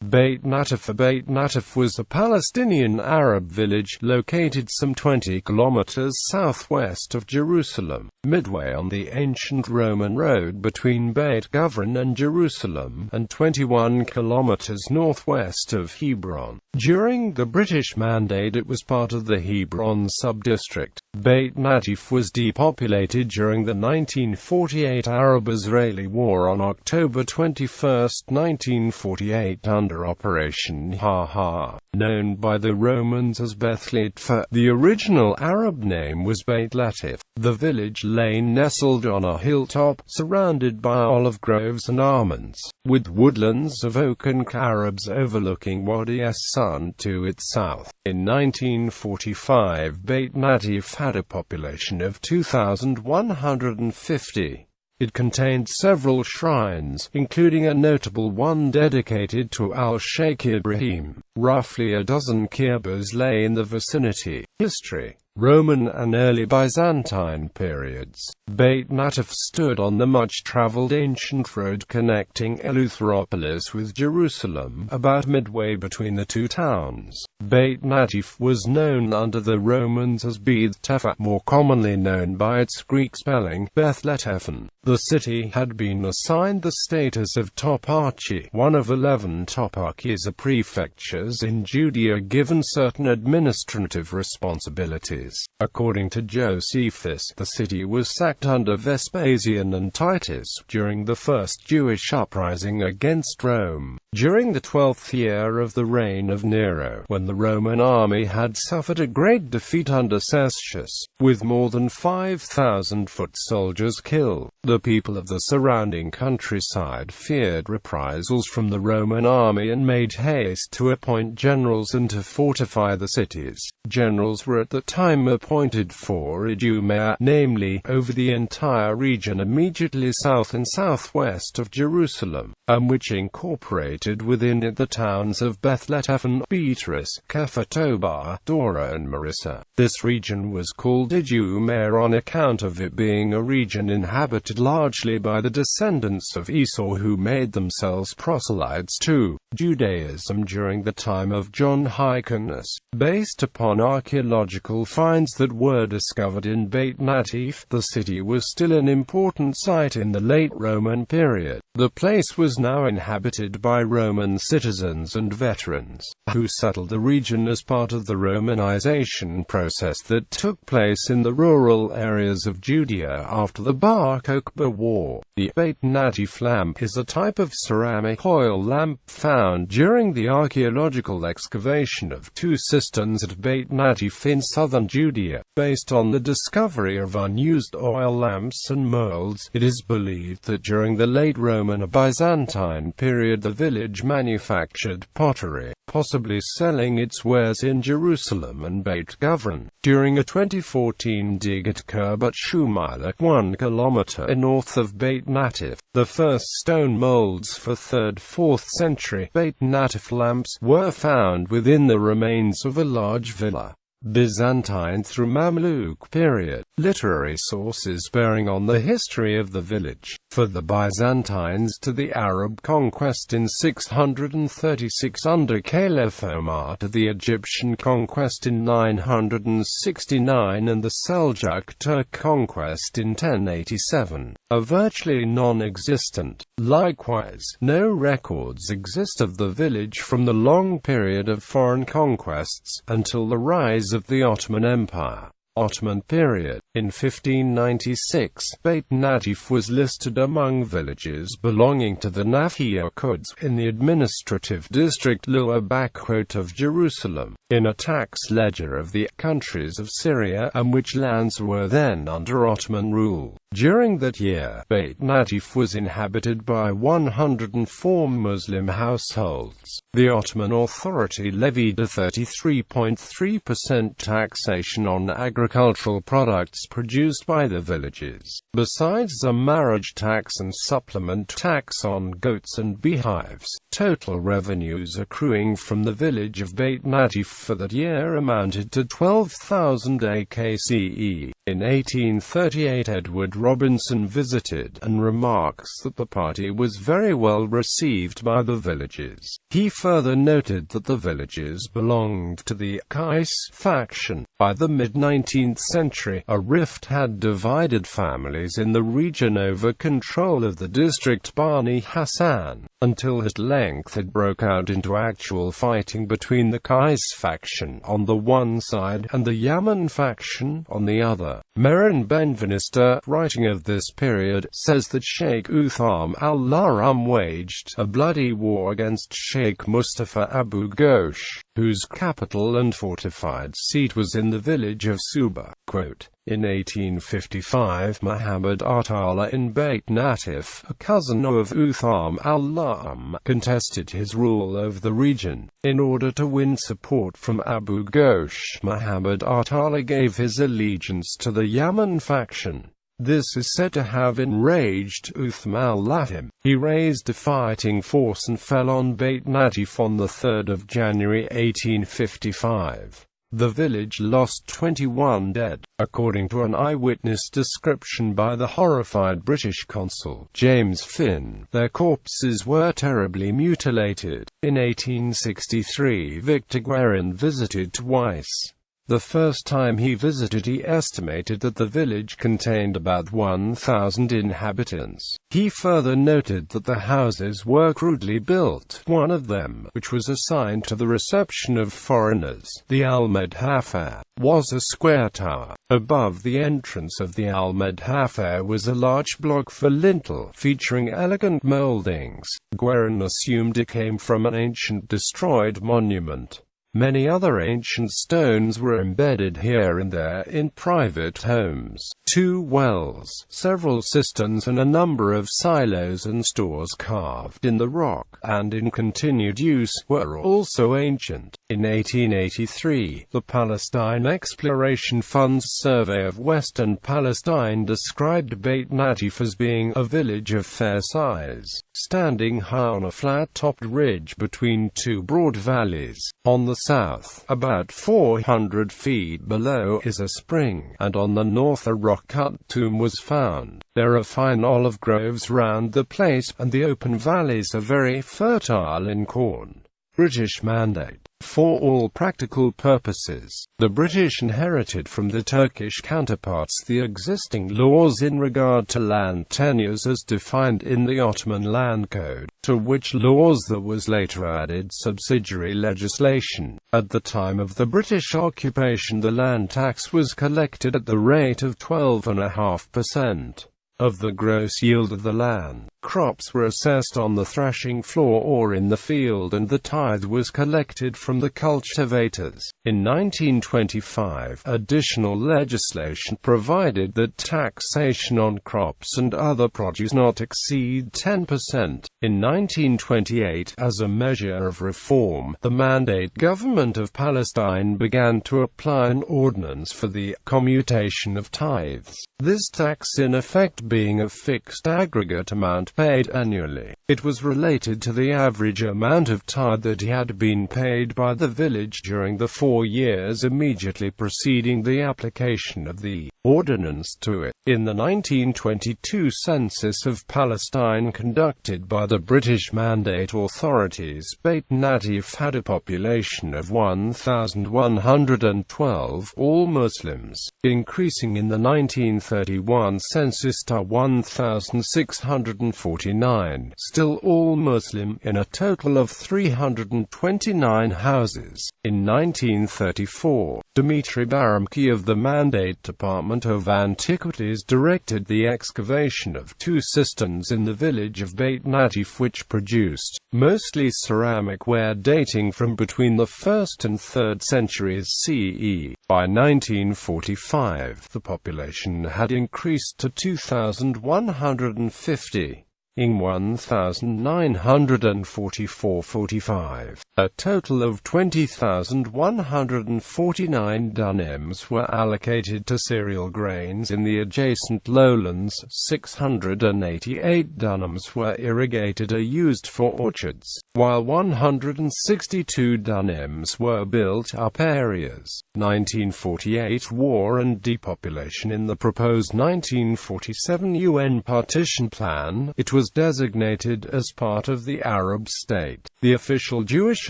Beit Nattif. Beit Nattif was a Palestinian Arab village located some 20 kilometers southwest of Jerusalem, midway on the ancient Roman road between Beit Guvrin and Jerusalem, and 21 kilometers northwest of Hebron. During the British Mandate it was part of the Hebron Subdistrict.Bayt Nattif was depopulated during the 1948 Arab-Israeli War on October 21, 1948 under Operation Ha-Har.Known by the Romans as Bethletepha. The original Arab name was Beit Lettif. The village lay nestled on a hilltop, surrounded by olive groves and almonds, with woodlands of oak and carobs overlooking Wadi es-Sun to its south. In 1945, Beit Nattif had a population of 2,150. It contained several shrines, including a notable one dedicated to Al-Sheikh Ibrahim. Roughly a dozen kibbas lay in the vicinity. History: Roman and early Byzantine periods. Beit Nattif stood on the much-traveled ancient road connecting Eleutheropolis with Jerusalem, about midway between the two towns. Beit Nattif was known under the Romans as Bethletepha, more commonly known by its Greek spelling, Bethletepha. The city had been assigned the status of toparchy, one of 11 toparchies or prefectures in Judea, given certain administrative responsibilities. According to Josephus, the city was sacked under Vespasian and Titus during the first Jewish uprising against Rome. During the 12th year of the reign of Nero, when the Roman army had suffered a great defeat under Cassius, with more than 5,000 foot soldiers killed, the people of the surrounding countryside feared reprisals from the Roman army and made haste to appoint generals and to fortify the cities. Generals were at the time appointed for Idumea, namely, over the entire region immediately south and southwest of Jerusalem, and which incorporated within it the towns of Bethletepha, Beatrice, Kephatoba, Dora and Marissa. This region was called Idumea on account of it being a region inhabited largely by the descendants of Esau, who made themselves proselytes to Judaism during the time of John Hyrcanus. Based upon archaeological finds that were discovered in Beit Nattif, the city was still an important site in the late Roman period. The place was now inhabited by Roman citizens and veterans, who settled the region as part of the Romanization process that took place in the rural areas of Judea after the Bar Kokhba War. The Beit Nattif lamp is a type of ceramic oil lamp found during the archaeological excavation of two cisterns at Beit Nattif in southern Judea. Based on the discovery of unused oil lamps and molds, it is believed that during the late Roman or Byzantine period the village manufactured pottery, possibly selling its wares in Jerusalem and Beit Guvrin. During a 2014 dig at Kibbutz Shumaila, 1 kilometer north of Beit Nattif, the first stone molds for 3rd–4th century Beit Nattif lamps were found within the remains of a large villa. Byzantine through Mamluk period. Literary sources bearing on the history of the village. For the Byzantines to the Arab conquest in 636 under Caliph Omar, to the Egyptian conquest in 969 and the Seljuk Turk conquest in 1087, are virtually non-existent. Likewise, no records exist of the village from the long period of foreign conquests, until the rise of the Ottoman Empire. Ottoman period. In 1596, Beit Nattif was listed among villages belonging to the Nahia Quds in the administrative district Lower of Jerusalem, in a tax ledger of the countries of Syria, and which lands were then under Ottoman rule. During that year, Beit Nattif was inhabited by 104 Muslim households. The Ottoman Authority levied a 33.3% taxation on agricultural products crops produced by the villages, besides a marriage tax and supplement tax on goats and beehives. Total revenues accruing from the village of Beit Nattif for that year amounted to 12,000 AKCE. In 1838 Edward Robinson visited and remarks that the party was very well received by the villages. He further noted that the villages belonged to the Qais faction. By the mid-19th century, a rift had divided families in the region over control of the district Bani Hassan, until at length it broke out into actual fighting between the Qais faction on the one side and the Yaman faction on the other. Meron Benvenister, writing of this period, says that Sheikh Utham al-Lahram waged a bloody war against Sheikh Mustafa Abu Ghosh, whose capital and fortified seat was in the village of Suba. Quote, in 1855, Muhammad Atala in Beit Nattif, a cousin of Utham al-Lahram, contested his rule over the region. In order to win support from Abu Ghosh, Muhammad Atala gave his allegiance to the Yaman faction. This is said to have enraged Uthman al-Lahram. He raised a fighting force and fell on Beit Nattif on 3 January 1855. The village lost 21 dead, according to an eyewitness description by the horrified British consul, James Finn. Their corpses were terribly mutilated. In 1863, Victor Guerin visited twice. The first time he visited he estimated that the village contained about 1,000 inhabitants. He further noted that the houses were crudely built. One of them, which was assigned to the reception of foreigners, the Al-Medhafa, was a square tower. Above the entrance of the Al-Medhafa was a large block for lintel, featuring elegant mouldings. Guerin assumed it came from an ancient destroyed monument. Many other ancient stones were embedded here and there in private homes. 2 wells, several cisterns and a number of silos and stores carved in the rock, and in continued use, were also ancient. In 1883, the Palestine Exploration Fund's survey of Western Palestine described Beit Nattif as being a village of fair size, standing high on a flat-topped ridge between 2 broad valleys. On the south, about 400 feet below, is a spring, and on the north a rock-cut tomb was found. There are fine olive groves round the place, and the open valleys are very fertile in corn. British Mandate. For all practical purposes, the British inherited from the Turkish counterparts the existing laws in regard to land tenures as defined in the Ottoman Land Code, to which laws there was later added subsidiary legislation. At the time of the British occupation, the land tax was collected at the rate of 12.5% of the gross yield of the land. Crops were assessed on the thrashing floor or in the field, and the tithe was collected from the cultivators. In 1925, additional legislation provided that taxation on crops and other produce not exceed 10%. In 1928, as a measure of reform, the Mandate government of Palestine began to apply an ordinance for the commutation of tithes. This tax in effect being a fixed aggregate amount paid annually. It was related to the average amount of tithe that had been paid by the village during the 4 years immediately preceding the application of the ordinance to it. In the 1922 census of Palestine conducted by the British Mandate authorities, Beit Nattif had a population of 1,112, all Muslims, increasing in the 1931 census to 1,649, still all Muslim, in a total of 329 houses. In 1934, Dmitry Baramki of the Mandate Department of Antiquities directed the excavation of 2 cisterns in the village of Beit Nattif, which produced mostly ceramic ware dating from between the 1st and 3rd centuries CE. By 1945, the population had increased to 2,150. in 1944-45. A total of 20,149 dunams were allocated to cereal grains in the adjacent lowlands, 688 dunams were irrigated or used for orchards, while 162 dunams were built-up areas. 1948 War and Depopulation. In the proposed 1947 UN partition plan, it was designated as part of the Arab state. The official Jewish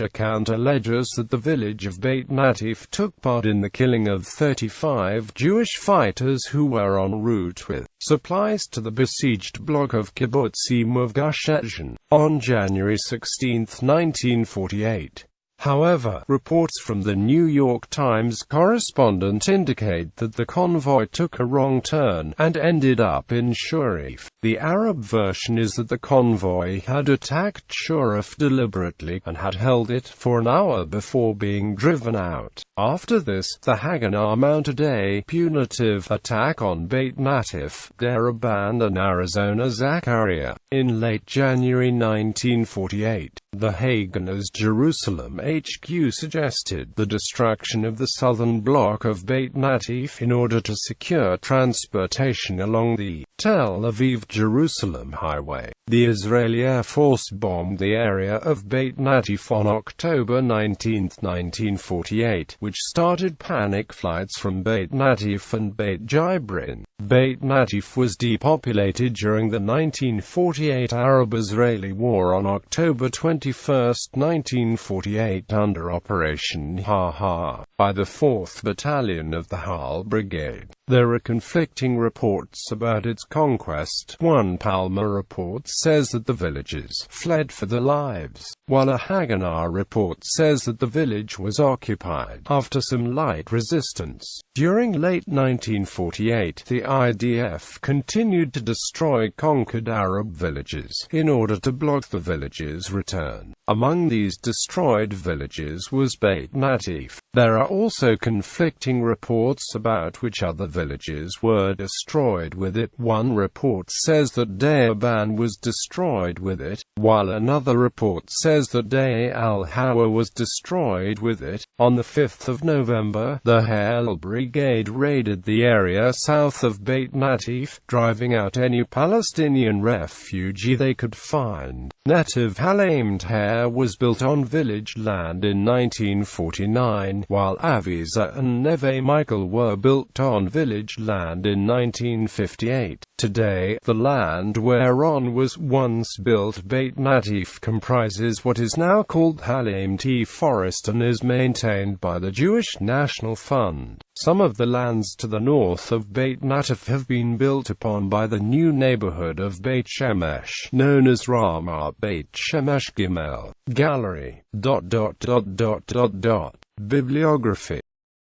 account alleges that the village of Beit Nattif took part in the killing of 35 Jewish fighters who were en route with supplies to the besieged block of kibbutzim of Gush Etzion on January 16, 1948. However, reports from the New York Times correspondent indicate that the convoy took a wrong turn and ended up in Shurif. The Arab version is that the convoy had attacked Shurif deliberately and had held it for an hour before being driven out. After this, the Haganah mounted a punitive attack on Beit Nattif, Daraban and Arizona Zachariah. In late January 1948, the Haganah's Jerusalem HQ suggested the destruction of the southern block of Beit Nattif in order to secure transportation along the Tel Aviv-Jerusalem highway. The Israeli Air Force bombed the area of Beit Nattif on October 19, 1948, which started panic flights from Beit Nattif and Beit Guvrin. Beit Nattif was depopulated during the 1948 Arab-Israeli War on October 21, 1948 under Operation Ha-Har by the 4th Battalion of the Hal Brigade. There are conflicting reports about its conquest. One Palmer report says that the villagers fled for their lives, while a Haganah report says that the village was occupied after some light resistance. During late 1948, the IDF continued to destroy conquered Arab villages in order to block the villages' return. Among these destroyed villages was Beit Nattif. There are also conflicting reports about which other villages were destroyed with it. One report says that Daraban was destroyed with it, while another report says that Day al-Hawa was destroyed with it. On the 5th of November, the Hal Brigade raided the area south of Beit Nattif, driving out any Palestinian refugee they could find. Netiv Halamed Hair was built on village land in 1949, while Aviza and Neve Michael were built on village land in 1958. Today, the land whereon was once built Beit Nattif comprises what is now called Halamed Forest and is maintained by the Jewish National Fund. Some of the lands to the north of Beit Nattif have been built upon by the new neighborhood of Beit Shemesh, known as Ramah Beit Shemesh Gimel. Gallery. Bibliography